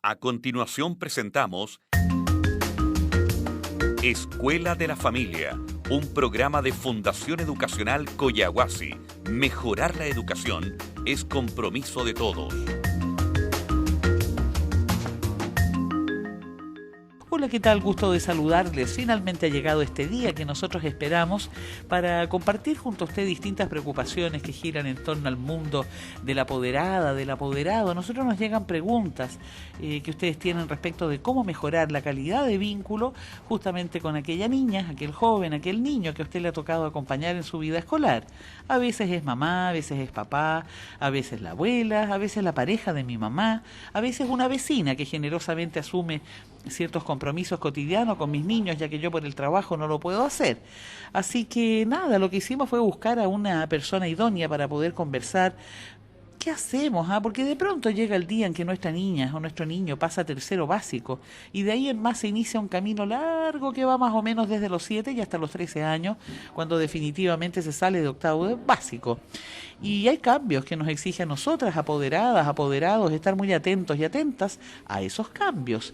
A continuación presentamos Escuela de la Familia, un programa de Fundación Educacional Collahuasi. Mejorar la educación es compromiso de todos. Hola, ¿qué tal? Gusto de saludarles. Finalmente ha llegado este día que nosotros esperamos para compartir junto a usted distintas preocupaciones que giran en torno al mundo de la apoderada, del apoderado. A nosotros nos llegan preguntas que ustedes tienen respecto de cómo mejorar la calidad de vínculo justamente con aquella niña, aquel joven, aquel niño que a usted le ha tocado acompañar en su vida escolar. A veces es mamá, a veces es papá, a veces la abuela, a veces la pareja de mi mamá, a veces una vecina que generosamente asume ciertos compromisos cotidianos con mis niños, ya que yo por el trabajo no lo puedo hacer. Así que nada, lo que hicimos fue buscar a una persona idónea para poder conversar. ¿Qué hacemos? Porque de pronto llega el día en que nuestra niña o nuestro niño pasa a tercero básico y de ahí en más se inicia un camino largo que va más o menos desde los 7 y hasta los 13 años, cuando definitivamente se sale de octavo de básico. Y hay cambios que nos exigen a nosotras, apoderadas, apoderados, estar muy atentos y atentas a esos cambios.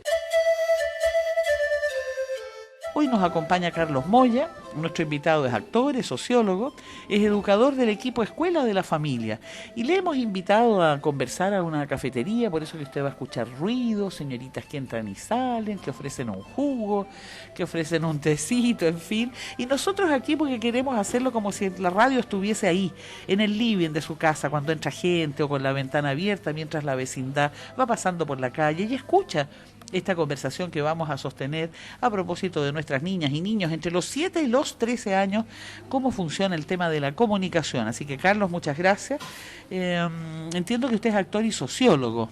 Hoy nos acompaña Carlos Moya, nuestro invitado es actor, es sociólogo, es educador del equipo Escuela de la Familia y le hemos invitado a conversar a una cafetería, por eso que usted va a escuchar ruidos, señoritas que entran y salen, que ofrecen un jugo, que ofrecen un tecito, en fin, y nosotros aquí porque queremos hacerlo como si la radio estuviese ahí, en el living de su casa, cuando entra gente o con la ventana abierta, mientras la vecindad va pasando por la calle y escucha esta conversación que vamos a sostener a propósito de nuestras niñas y niños entre los 7 y los 13 años, cómo funciona el tema de la comunicación. Así que, Carlos, muchas gracias. Entiendo que usted es actor y sociólogo.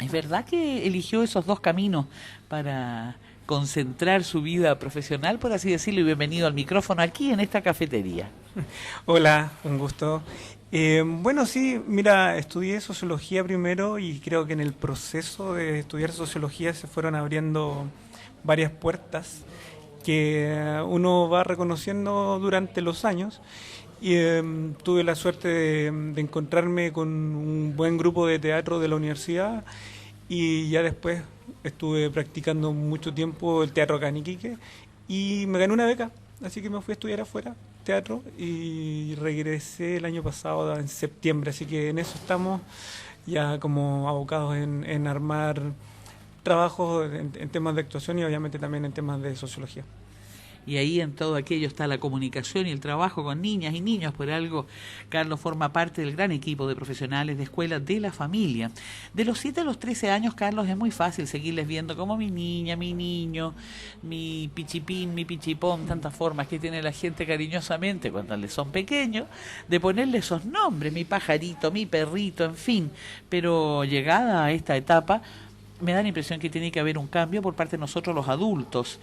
¿Es verdad que eligió esos dos caminos para concentrar su vida profesional, por así decirlo? Y bienvenido al micrófono aquí en esta cafetería. Hola, un gusto. Bueno, sí, mira, estudié sociología primero y creo que en el proceso de estudiar sociología se fueron abriendo varias puertas que uno va reconociendo durante los años y tuve la suerte de encontrarme con un buen grupo de teatro de la universidad y ya después estuve practicando mucho tiempo el teatro acá en Iquique y me gané una beca, así que me fui a estudiar afuera teatro y regresé el año pasado en septiembre, así que en eso estamos ya como abocados en armar trabajos en temas de actuación y obviamente también en temas de sociología. Y ahí en todo aquello está la comunicación y el trabajo con niñas y niños. Por algo, Carlos forma parte del gran equipo de profesionales de Escuela de la Familia. De los 7 a los 13 años, Carlos, es muy fácil seguirles viendo como mi niña, mi niño, mi pichipín, mi pichipón, tantas formas que tiene la gente cariñosamente cuando les son pequeños, de ponerle esos nombres, mi pajarito, mi perrito, en fin. Pero llegada a esta etapa, me da la impresión que tiene que haber un cambio por parte de nosotros los adultos,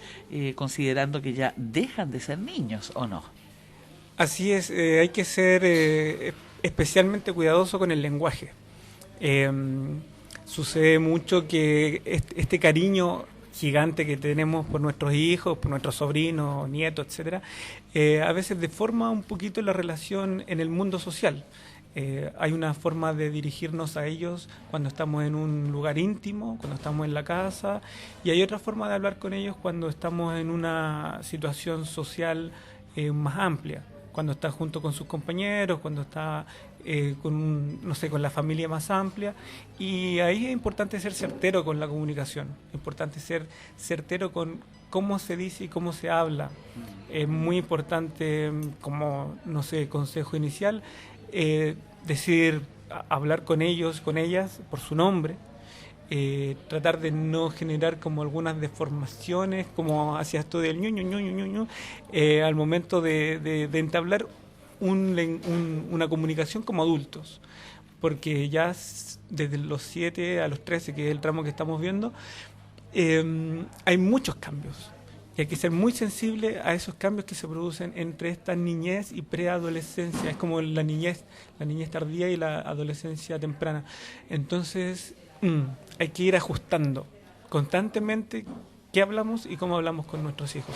considerando que ya dejan de ser niños, ¿o no? Así es, hay que ser especialmente cuidadoso con el lenguaje. Sucede mucho que este cariño gigante que tenemos por nuestros hijos, por nuestros sobrinos, nietos, etcétera, a veces deforma un poquito la relación en el mundo social. Hay una forma de dirigirnos a ellos cuando estamos en un lugar íntimo, cuando estamos en la casa, y hay otra forma de hablar con ellos cuando estamos en una situación social más amplia, cuando está junto con sus compañeros, cuando está con la familia más amplia, y ahí es importante ser certero con la comunicación, es importante ser certero con cómo se dice y cómo se habla. Es muy importante, como, consejo inicial, decir, hablar con ellos, con ellas, por su nombre, tratar de no generar como algunas deformaciones, como hacía esto del ñu, al momento de entablar una comunicación como adultos, porque ya desde los 7 a los 13, que es el tramo que estamos viendo, hay muchos cambios. Y hay que ser muy sensible a esos cambios que se producen entre esta niñez y preadolescencia. Es como la niñez tardía y la adolescencia temprana. Entonces, hay que ir ajustando constantemente qué hablamos y cómo hablamos con nuestros hijos.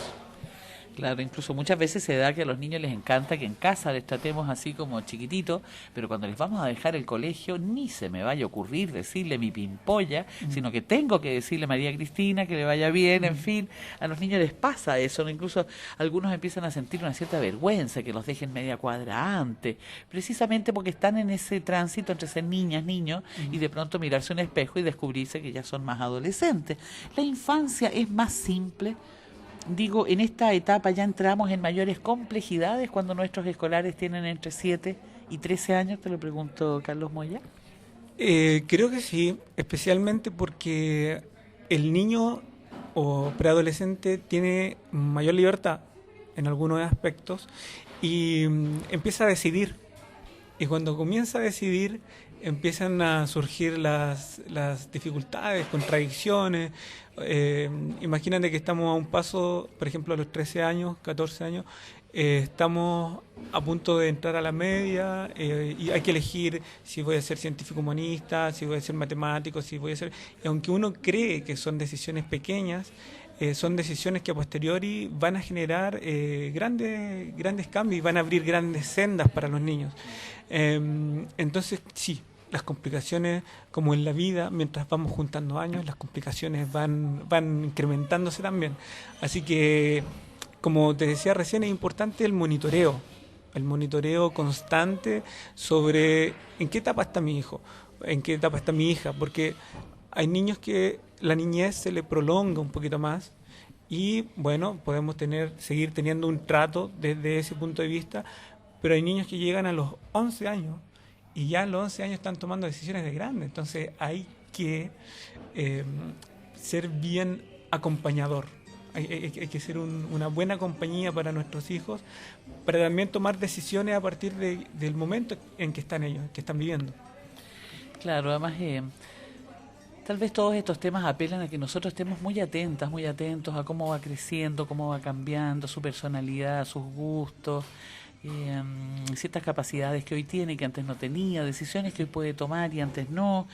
Claro, incluso muchas veces se da que a los niños les encanta que en casa les tratemos así como chiquititos, pero cuando les vamos a dejar el colegio ni se me vaya a ocurrir decirle mi pimpolla, sino que tengo que decirle María Cristina, que le vaya bien, en fin. A los niños les pasa eso, ¿no? Incluso algunos empiezan a sentir una cierta vergüenza que los dejen media cuadra antes, precisamente porque están en ese tránsito entre ser niñas, niños, y de pronto mirarse un espejo y descubrirse que ya son más adolescentes. La infancia es más simple. Digo, en esta etapa ya entramos en mayores complejidades cuando nuestros escolares tienen entre 7 y 13 años, te lo pregunto, Carlos Moya. Creo que sí, especialmente porque el niño o preadolescente tiene mayor libertad en algunos aspectos y empieza a decidir. Y cuando comienza a decidir, empiezan a surgir las dificultades, contradicciones. Imagínate que estamos a un paso, por ejemplo, a los 13 años, 14 años, estamos a punto de entrar a la media y hay que elegir si voy a ser científico humanista, si voy a ser matemático, si voy a ser... Y aunque uno cree que son decisiones pequeñas, son decisiones que a posteriori van a generar grandes cambios y van a abrir grandes sendas para los niños. Entonces, sí, las complicaciones, como en la vida, mientras vamos juntando años, las complicaciones van incrementándose también. Así que, como te decía recién, es importante el monitoreo constante sobre en qué etapa está mi hijo, en qué etapa está mi hija, porque hay niños que la niñez se le prolonga un poquito más y, bueno, podemos seguir teniendo un trato desde ese punto de vista, pero hay niños que llegan a los 11 años y ya a los 11 años están tomando decisiones de grandes. Entonces hay que ser bien acompañador. Hay que ser una buena compañía para nuestros hijos, para también tomar decisiones a partir del momento en que están ellos, que están viviendo. Claro, además tal vez todos estos temas apelan a que nosotros estemos muy atentos a cómo va creciendo, cómo va cambiando su personalidad, sus gustos, ciertas capacidades que hoy tiene que antes no tenía, decisiones que hoy puede tomar y antes no.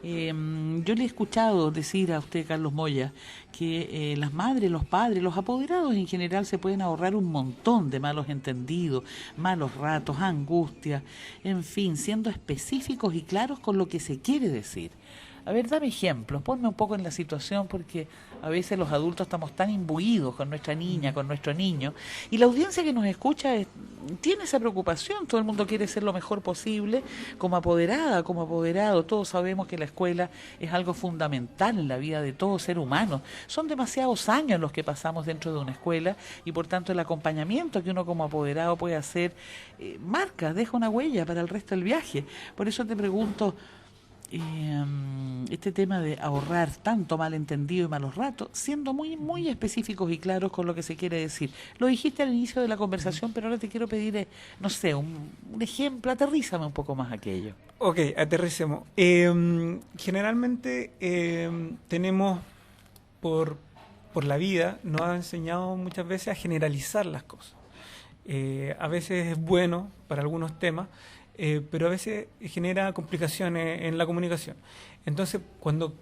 Yo le he escuchado decir a usted, Carlos Moya, que las madres, los padres, los apoderados en general se pueden ahorrar un montón de malos entendidos, malos ratos, angustias, en fin, siendo específicos y claros con lo que se quiere decir. A ver, dame ejemplos, ponme un poco en la situación, porque a veces los adultos estamos tan imbuidos con nuestra niña, con nuestro niño, y la audiencia que nos escucha tiene esa preocupación. Todo el mundo quiere ser lo mejor posible, como apoderada, como apoderado. Todos sabemos que la escuela es algo fundamental en la vida de todo ser humano. Son demasiados años los que pasamos dentro de una escuela, y por tanto el acompañamiento que uno como apoderado puede hacer marca, deja una huella para el resto del viaje. Por eso te pregunto, este tema de ahorrar tanto malentendido y malos ratos, siendo muy específicos y claros con lo que se quiere decir. Lo dijiste al inicio de la conversación, pero ahora te quiero pedir, no sé, un ejemplo, aterrízame un poco más aquello. Ok, aterricemos. Generalmente tenemos por la vida, nos ha enseñado muchas veces a generalizar las cosas. A veces es bueno para algunos temas, pero a veces genera complicaciones en la comunicación. Entonces, cuando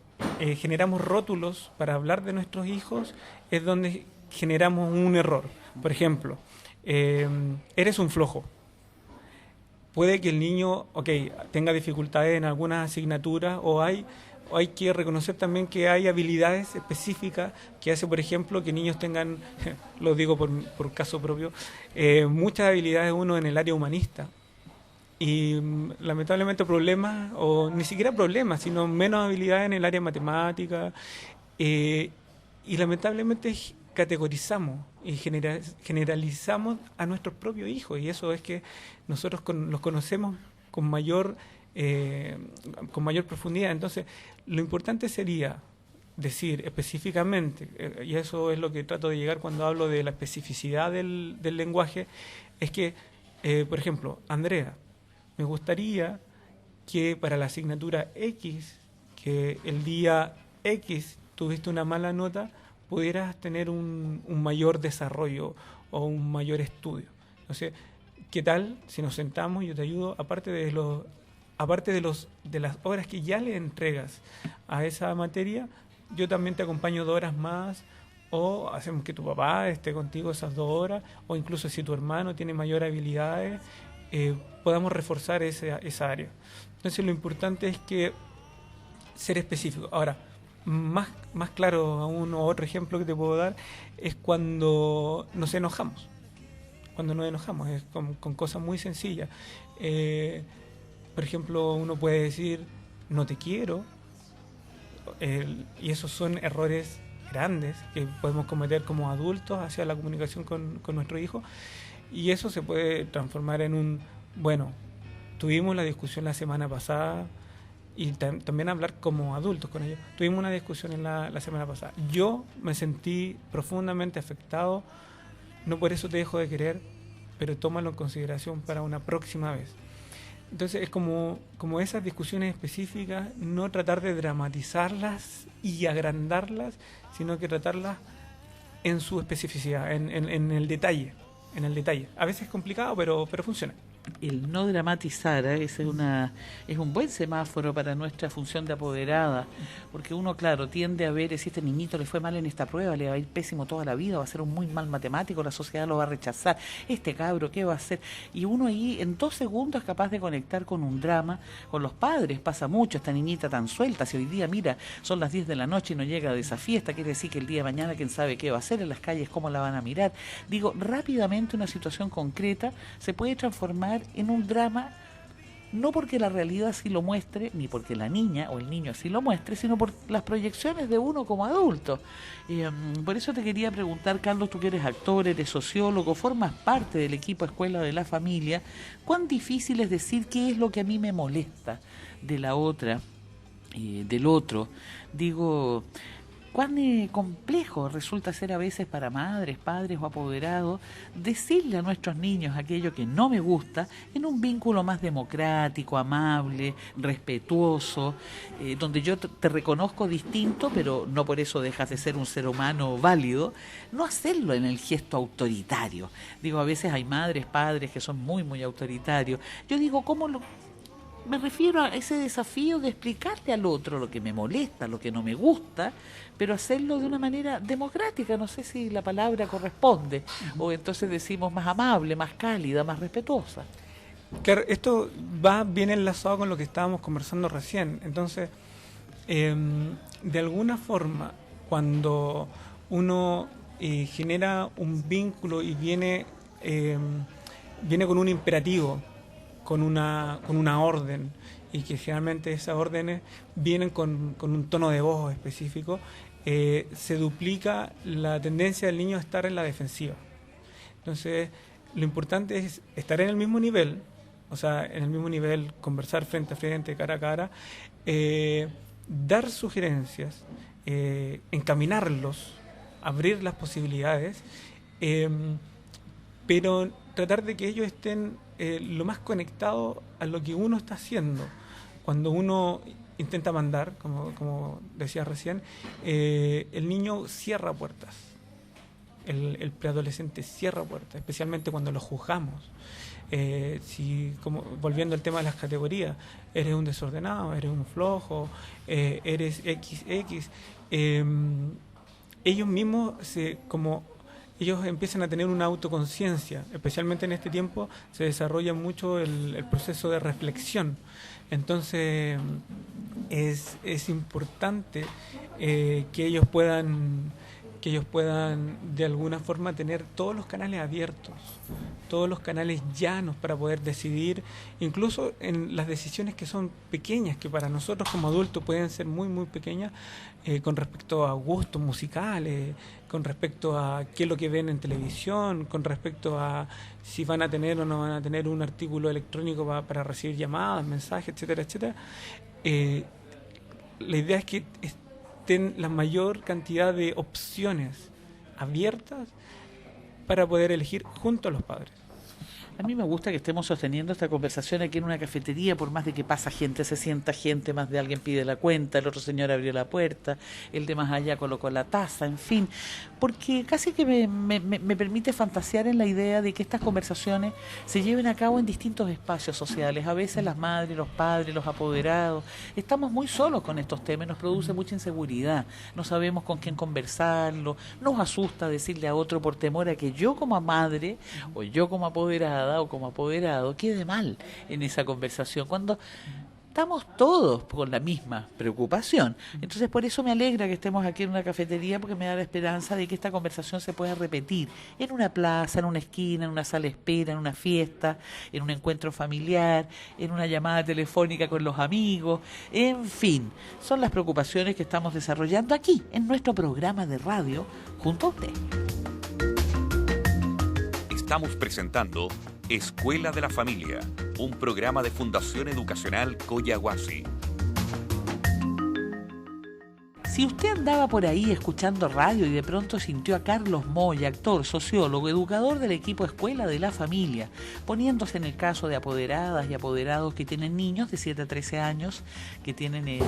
generamos rótulos para hablar de nuestros hijos, es donde generamos un error. Por ejemplo, eres un flojo. Puede que el niño, tenga dificultades en algunas asignaturas, o hay que reconocer también que hay habilidades específicas que hace, por ejemplo, que niños tengan, lo digo por caso propio, muchas habilidades uno en el área humanista. Y lamentablemente problemas, o ni siquiera problemas, sino menos habilidades en el área matemática. Y lamentablemente categorizamos y generalizamos a nuestros propios hijos. Y eso es que nosotros los conocemos con mayor profundidad. Entonces, lo importante sería decir específicamente, y eso es lo que trato de llegar cuando hablo de la especificidad del lenguaje, es que, por ejemplo, Andrea, me gustaría que para la asignatura X, que el día X tuviste una mala nota, pudieras tener un mayor desarrollo o un mayor estudio. Entonces, ¿qué tal si nos sentamos y yo te ayudo, aparte de las horas que ya le entregas a esa materia, yo también te acompaño 2 horas más, o hacemos que tu papá esté contigo esas 2 horas, o incluso si tu hermano tiene mayores habilidades, podamos reforzar esa área. Entonces lo importante es que ser específico. Ahora, más claro aún, otro ejemplo que te puedo dar es cuando nos enojamos. Cuando nos enojamos es con cosas muy sencillas. Por ejemplo, uno puede decir no te quiero, y esos son errores grandes que podemos cometer como adultos hacia la comunicación con nuestro hijo, y eso se puede transformar en un, bueno, tuvimos la discusión la semana pasada, y también hablar como adultos con ellos. Tuvimos una discusión en la semana pasada. Yo me sentí profundamente afectado, no por eso te dejo de querer, pero tómalo en consideración para una próxima vez. Entonces es como esas discusiones específicas, no tratar de dramatizarlas y agrandarlas, sino que tratarlas en su especificidad, en el detalle. A veces es complicado, pero funciona. El no dramatizar, ese es un buen semáforo para nuestra función de apoderada, porque uno, claro, tiende a ver si este niñito le fue mal en esta prueba, le va a ir pésimo toda la vida, va a ser un muy mal matemático, la sociedad lo va a rechazar, este cabro, ¿qué va a hacer? Y uno ahí en 2 segundos es capaz de conectar con un drama. Con los padres pasa mucho, esta niñita tan suelta, si hoy día, mira, son las 10 de la noche y no llega de esa fiesta, quiere decir que el día de mañana quién sabe qué va a hacer en las calles, cómo la van a mirar. Digo, rápidamente una situación concreta se puede transformar en un drama, no porque la realidad así lo muestre, ni porque la niña o el niño así lo muestre, sino por las proyecciones de uno como adulto. Por eso te quería preguntar, Carlos, tú que eres actor, eres sociólogo, formas parte del equipo Escuela de la Familia, ¿cuán difícil es decir qué es lo que a mí me molesta de la otra, del otro? Digo, cuán complejo resulta ser a veces para madres, padres o apoderados decirle a nuestros niños aquello que no me gusta en un vínculo más democrático, amable, respetuoso, donde yo te reconozco distinto, pero no por eso dejas de ser un ser humano válido. No hacerlo en el gesto autoritario. Digo, a veces hay madres, padres que son muy, muy autoritarios. Yo digo, me refiero a ese desafío de explicarle al otro lo que me molesta, lo que no me gusta, pero hacerlo de una manera democrática, no sé si la palabra corresponde, o entonces decimos más amable, más cálida, más respetuosa. Claro, esto va bien enlazado con lo que estábamos conversando recién. Entonces, de alguna forma, cuando uno genera un vínculo y viene con un imperativo, con una orden, y que generalmente esas órdenes vienen con un tono de voz específico, se duplica la tendencia del niño a estar en la defensiva. Entonces, lo importante es estar en el mismo nivel, o sea, en el mismo nivel, conversar frente a frente, cara a cara, dar sugerencias, encaminarlos, abrir las posibilidades, pero tratar de que ellos estén lo más conectados a lo que uno está haciendo. Cuando uno intenta mandar, como decía recién, el niño cierra puertas, el preadolescente cierra puertas, especialmente cuando lo juzgamos. Volviendo al tema de las categorías, eres un desordenado, eres un flojo, eres XX, ellos mismos ellos empiezan a tener una autoconciencia, especialmente en este tiempo se desarrolla mucho el proceso de reflexión. Entonces es importante que ellos puedan de alguna forma tener todos los canales abiertos, todos los canales llanos para poder decidir, incluso en las decisiones que son pequeñas, que para nosotros como adultos pueden ser muy, muy pequeñas, con respecto a gustos musicales, con respecto a qué es lo que ven en televisión, con respecto a si van a tener o no van a tener un artículo electrónico para recibir llamadas, mensajes, etcétera, etcétera. La idea es que estén la mayor cantidad de opciones abiertas para poder elegir junto a los padres. A mí me gusta que estemos sosteniendo esta conversación aquí en una cafetería, por más de que pasa gente, se sienta gente, más de alguien pide la cuenta, el otro señor abrió la puerta, el de más allá colocó la taza, en fin, porque casi que me permite fantasear en la idea de que estas conversaciones se lleven a cabo en distintos espacios sociales. A veces las madres, los padres, los apoderados, estamos muy solos con estos temas, nos produce mucha inseguridad, no sabemos con quién conversarlo, nos asusta decirle a otro por temor a que yo como madre o yo como apoderada o como apoderado quede mal en esa conversación, cuando estamos todos con la misma preocupación. Entonces, por eso me alegra que estemos aquí en una cafetería, porque me da la esperanza de que esta conversación se pueda repetir en una plaza, en una esquina, en una sala de espera, en una fiesta, en un encuentro familiar, en una llamada telefónica con los amigos, en fin, son las preocupaciones que estamos desarrollando aquí, en nuestro programa de radio, junto a usted. Estamos presentando Escuela de la Familia, un programa de Fundación Educacional Coyahuasi. Si usted andaba por ahí escuchando radio y de pronto sintió a Carlos Moya, actor, sociólogo, educador del equipo Escuela de la Familia, poniéndose en el caso de apoderadas y apoderados que tienen niños de 7 a 13 años, que tienen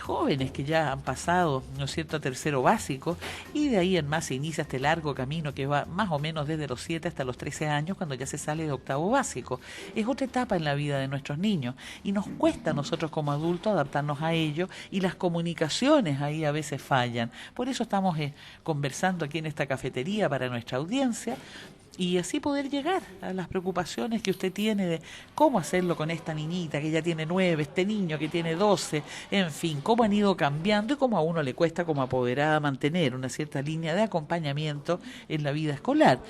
jóvenes que ya han pasado, ¿no es cierto?, a tercero básico, y de ahí en más se inicia este largo camino que va más o menos desde los 7 hasta los 13 años, cuando ya se sale de octavo básico. Es otra etapa en la vida de nuestros niños y nos cuesta a nosotros como adultos adaptarnos a ello, y las comunicaciones ahí a veces fallan. Por eso estamos conversando aquí en esta cafetería para nuestra audiencia, y así poder llegar a las preocupaciones que usted tiene de cómo hacerlo con esta niñita que ya tiene 9, este niño que tiene 12, en fin, cómo han ido cambiando y cómo a uno le cuesta como apoderada mantener una cierta línea de acompañamiento en la vida escolar.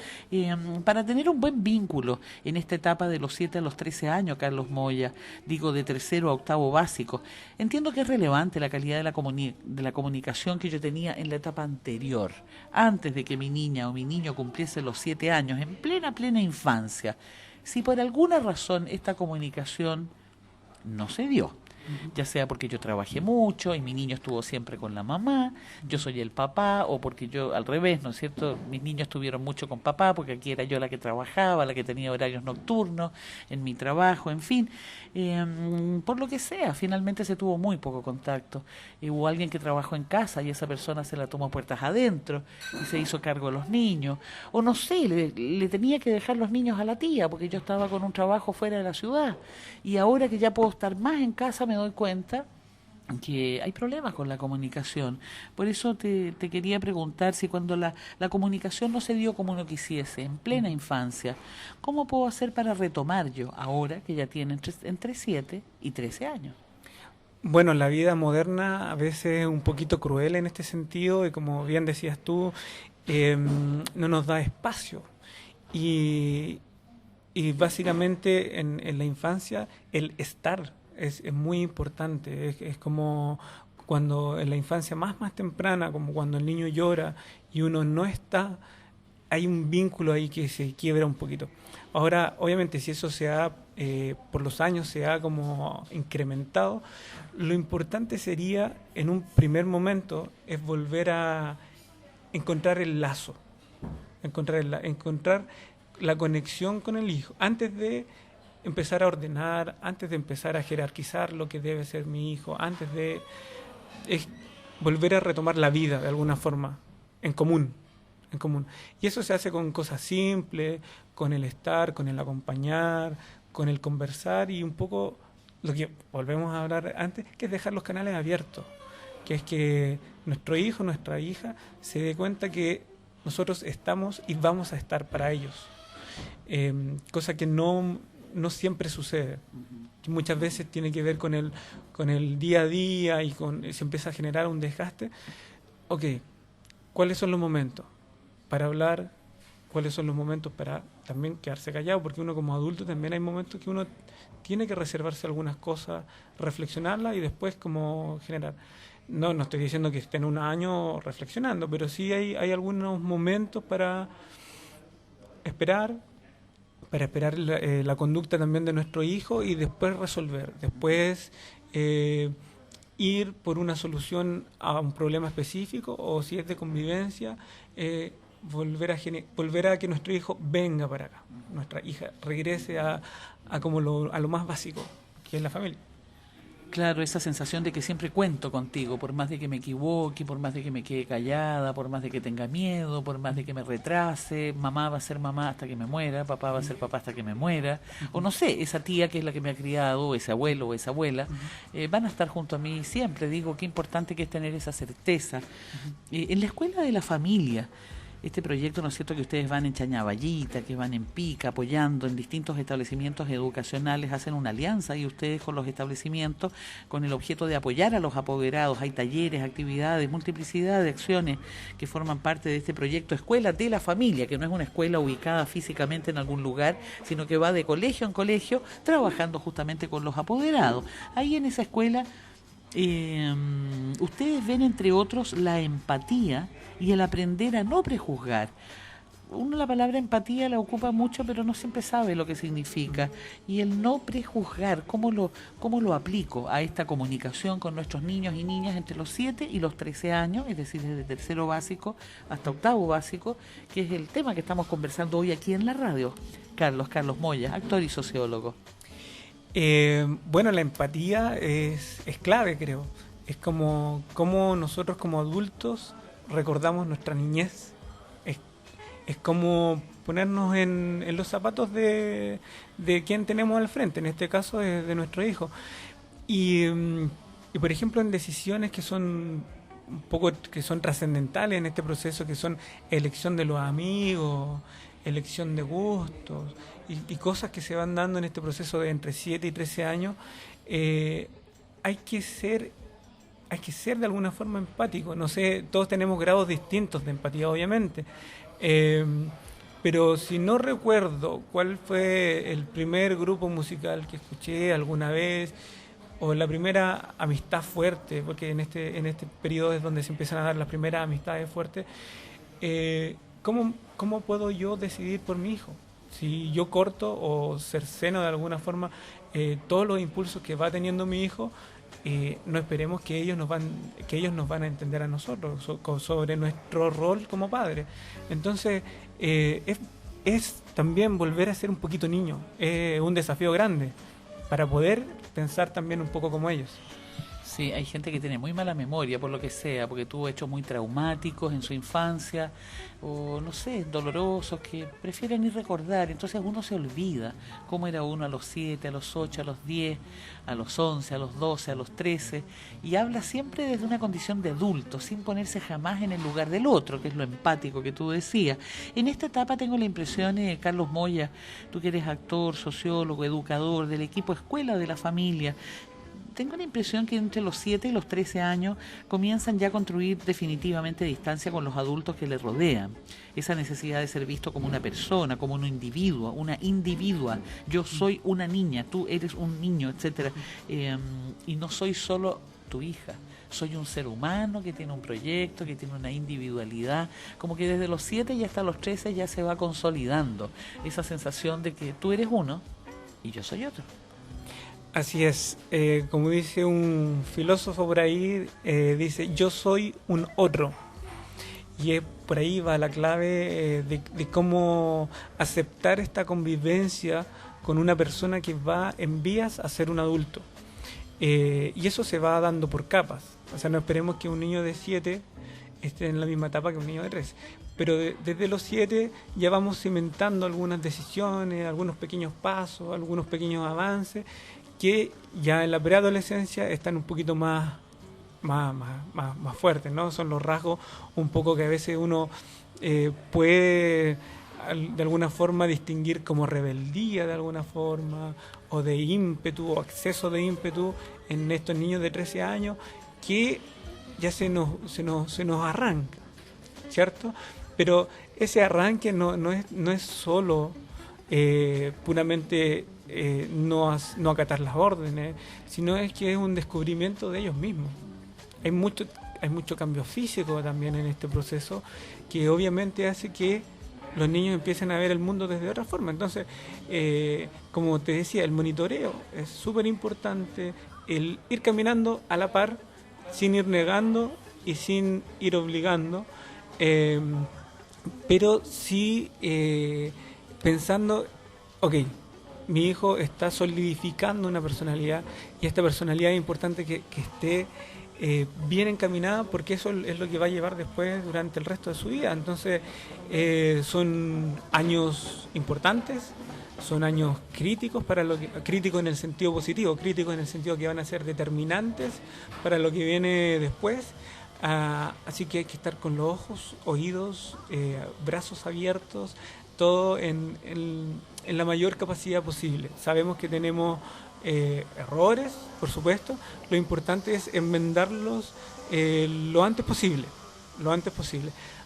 Para tener un buen vínculo en esta etapa de los 7 a los 13 años, Carlos Moya, digo de tercero a octavo básico, entiendo que es relevante la calidad de la comunicación que yo tenía en la etapa anterior, antes de que mi niña o mi niño cumpliese los 7 años, en plena infancia. Si por alguna razón esta comunicación no se dio, ya sea porque yo trabajé mucho y mi niño estuvo siempre con la mamá, yo soy el papá, o porque yo al revés, ¿no es cierto?, mis niños estuvieron mucho con papá porque aquí era yo la que trabajaba, la que tenía horarios nocturnos en mi trabajo, en fin, por lo que sea, finalmente se tuvo muy poco contacto. Hubo alguien que trabajó en casa y esa persona se la tomó puertas adentro y se hizo cargo de los niños, o no sé, le tenía que dejar los niños a la tía porque yo estaba con un trabajo fuera de la ciudad, y ahora que ya puedo estar más en casa me doy cuenta que hay problemas con la comunicación. Por eso te quería preguntar si cuando la comunicación no se dio como uno quisiese, en plena infancia, ¿cómo puedo hacer para retomar yo, ahora que ya tiene entre 7 y 13 años? Bueno, la vida moderna a veces es un poquito cruel en este sentido, y como bien decías tú, no nos da espacio. Y básicamente en la infancia el estar es muy importante. Es como cuando en la infancia más temprana, como cuando el niño llora y uno no está, hay un vínculo ahí que se quiebra un poquito. Ahora, obviamente, si eso se ha, por los años se ha como incrementado, lo importante sería, en un primer momento, es volver a encontrar el lazo, encontrar la conexión con el hijo, antes de empezar a ordenar, antes de empezar a jerarquizar lo que debe ser mi hijo, antes de volver a retomar la vida de alguna forma, en común. Y eso se hace con cosas simples, con el estar, con el acompañar, con el conversar, y un poco lo que volvemos a hablar antes, que es dejar los canales abiertos, que es que nuestro hijo, nuestra hija, se dé cuenta que nosotros estamos y vamos a estar para ellos. Cosa que no siempre sucede. Muchas veces tiene que ver con el día a día, y se empieza a generar un desgaste. Ok, ¿cuáles son los momentos para hablar? ¿Cuáles son los momentos para también quedarse callado? Porque uno como adulto también hay momentos que uno tiene que reservarse algunas cosas, reflexionarlas y después como generar. No estoy diciendo que estén un año reflexionando, pero sí hay algunos momentos para esperar la conducta también de nuestro hijo, y después resolver, después ir por una solución a un problema específico, o si es de convivencia, volver a que nuestro hijo venga para acá, nuestra hija regrese a como a lo más básico, que es la familia. Claro, esa sensación de que siempre cuento contigo, por más de que me equivoque, por más de que me quede callada, por más de que tenga miedo, por más de que me retrase, mamá va a ser mamá hasta que me muera, papá va a ser papá hasta que me muera, o no sé, esa tía que es la que me ha criado, o ese abuelo o esa abuela, van a estar junto a mí siempre. Digo, qué importante que es tener esa certeza. En la escuela de la familia, este proyecto, ¿no es cierto?, que ustedes van en Chañaballita, que van en Pica, apoyando en distintos establecimientos educacionales, hacen una alianza y ustedes con los establecimientos con el objeto de apoyar a los apoderados. Hay talleres, actividades, multiplicidad de acciones que forman parte de este proyecto Escuela de la Familia, que no es una escuela ubicada físicamente en algún lugar, sino que va de colegio en colegio trabajando justamente con los apoderados. Ahí en esa escuela ustedes ven, entre otros, la empatía y el aprender a no prejuzgar. Uno la palabra empatía la ocupa mucho, pero no siempre sabe lo que significa. Y el no prejuzgar, ¿cómo lo aplico a esta comunicación con nuestros niños y niñas entre los 7 y los 13 años, es decir, desde tercero básico hasta octavo básico, que es el tema que estamos conversando hoy aquí en la radio? Carlos Moya, actor y sociólogo. Bueno, la empatía es clave, creo. Es como nosotros como adultos recordamos nuestra niñez. Es como ponernos en los zapatos de quien tenemos al frente, en este caso de nuestro hijo. Y por ejemplo, en decisiones que son trascendentales en este proceso, que son elección de los amigos, elección de gustos y cosas que se van dando en este proceso de entre 7 y 13 años, hay que ser de alguna forma empático. No sé, todos tenemos grados distintos de empatía, obviamente, pero si no recuerdo cuál fue el primer grupo musical que escuché alguna vez, o la primera amistad fuerte, porque en este periodo es donde se empiezan a dar las primeras amistades fuertes, ¿cómo puedo yo decidir por mi hijo? Si yo corto o cerceno de alguna forma todos los impulsos que va teniendo mi hijo, no esperemos que ellos nos van a entender a nosotros sobre nuestro rol como padres. Entonces es también volver a ser un poquito niño, es un desafío grande para poder pensar también un poco como ellos. Sí, hay gente que tiene muy mala memoria, por lo que sea, porque tuvo hechos muy traumáticos en su infancia, o no sé, dolorosos, que prefieren ni recordar. Entonces uno se olvida cómo era uno a los 7, a los 8, a los 10, a los 11, a los 12, a los 13, y habla siempre desde una condición de adulto, sin ponerse jamás en el lugar del otro, que es lo empático que tú decías. En esta etapa tengo la impresión, Carlos Moya, tú que eres actor, sociólogo, educador del equipo Escuela de la Familia, tengo la impresión que entre los 7 y los 13 años comienzan ya a construir definitivamente distancia con los adultos que le rodean. Esa necesidad de ser visto como una persona, como un individuo, una individua. Yo soy una niña, tú eres un niño, etcétera. Y no soy solo tu hija. Soy un ser humano que tiene un proyecto, que tiene una individualidad. Como que desde los 7 y hasta los 13 ya se va consolidando esa sensación de que tú eres uno y yo soy otro. Así es, como dice un filósofo por ahí, dice, yo soy un otro. Y por ahí va la clave de cómo aceptar esta convivencia con una persona que va en vías a ser un adulto. Y eso se va dando por capas. O sea, no esperemos que un niño de 7 esté en la misma etapa que un niño de 3. Pero desde los 7 ya vamos cimentando algunas decisiones, algunos pequeños pasos, algunos pequeños avances, que ya en la preadolescencia están un poquito más fuertes, ¿no? Son los rasgos un poco que a veces uno puede de alguna forma distinguir como rebeldía de alguna forma, o de ímpetu, o exceso de ímpetu en estos niños de 13 años, que ya se nos arranca, ¿cierto? Pero ese arranque no es solo puramente no acatar las órdenes, sino es que es un descubrimiento de ellos mismos. Hay mucho cambio físico también en este proceso, que obviamente hace que los niños empiecen a ver el mundo desde otra forma. Entonces, como te decía, el monitoreo es súper importante, el ir caminando a la par, sin ir negando y sin ir obligando, pero sí pensando, ok, mi hijo está solidificando una personalidad y esta personalidad es importante que esté bien encaminada, porque eso es lo que va a llevar después durante el resto de su vida. Entonces son años importantes, son años críticos, críticos en el sentido positivo, críticos en el sentido que van a ser determinantes para lo que viene después. Así que hay que estar con los ojos, oídos, brazos abiertos, todo en la mayor capacidad posible. Sabemos que tenemos errores, por supuesto. Lo importante es enmendarlos lo antes posible.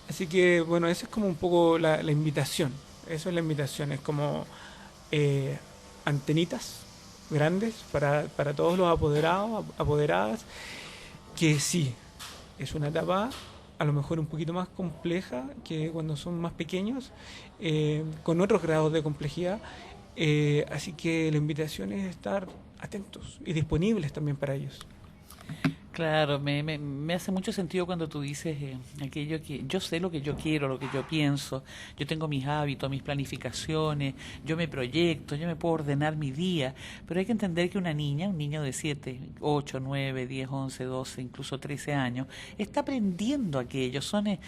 Así que, bueno, esa es como un poco la invitación. Eso es la invitación. Es como antenitas grandes para todos los apoderados, apoderadas, que sí, es una etapa a lo mejor un poquito más compleja que cuando son más pequeños, con otros grados de complejidad. Así que la invitación es estar atentos y disponibles también para ellos. Claro, me hace mucho sentido cuando tú dices aquello que yo sé lo que yo quiero, lo que yo pienso, yo tengo mis hábitos, mis planificaciones, yo me proyecto, yo me puedo ordenar mi día, pero hay que entender que una niña, un niño de 7, 8, 9, 10, 11, 12, incluso 13 años, está aprendiendo aquello, son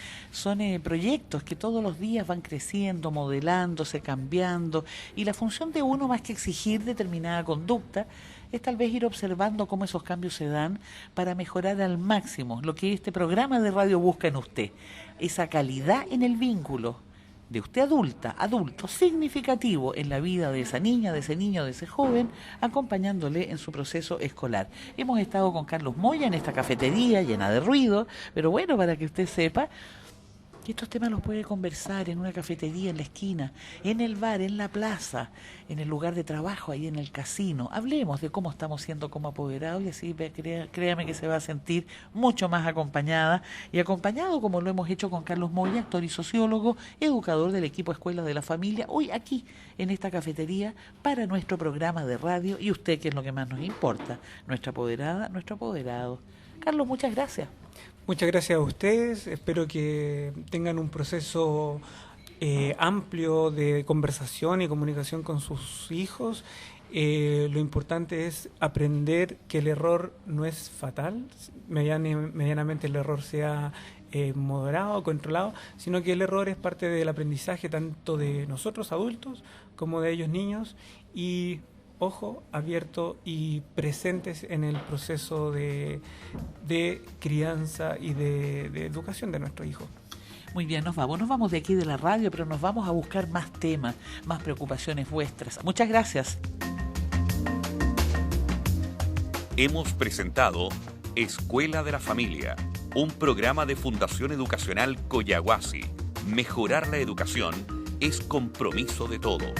proyectos que todos los días van creciendo, modelándose, cambiando, y la función de uno, más que exigir determinada conducta, es tal vez ir observando cómo esos cambios se dan para mejorar al máximo lo que este programa de radio busca en usted, esa calidad en el vínculo de usted adulto significativo en la vida de esa niña, de ese niño, de ese joven, acompañándole en su proceso escolar. Hemos estado con Carlos Moya en esta cafetería llena de ruido, pero bueno, para que usted sepa que estos temas los puede conversar en una cafetería, en la esquina, en el bar, en la plaza, en el lugar de trabajo, ahí en el casino. Hablemos de cómo estamos siendo como apoderados y así créame que se va a sentir mucho más acompañada y acompañado como lo hemos hecho con Carlos Moya, actor y sociólogo, educador del equipo Escuela de la Familia, hoy aquí en esta cafetería para nuestro programa de radio y usted, que es lo que más nos importa, nuestra apoderada, nuestro apoderado. Carlos, muchas gracias. Muchas gracias a ustedes, espero que tengan un proceso amplio de conversación y comunicación con sus hijos. Lo importante es aprender que el error no es fatal, medianamente el error sea moderado, controlado, sino que el error es parte del aprendizaje tanto de nosotros adultos como de ellos niños, y ojo abierto y presentes en el proceso de crianza y de educación de nuestro hijo. Muy bien, nos vamos de aquí de la radio, pero nos vamos a buscar más temas, más preocupaciones vuestras. Muchas gracias. Hemos presentado Escuela de la Familia, un programa de Fundación Educacional Coyahuasi. Mejorar la educación es compromiso de todos.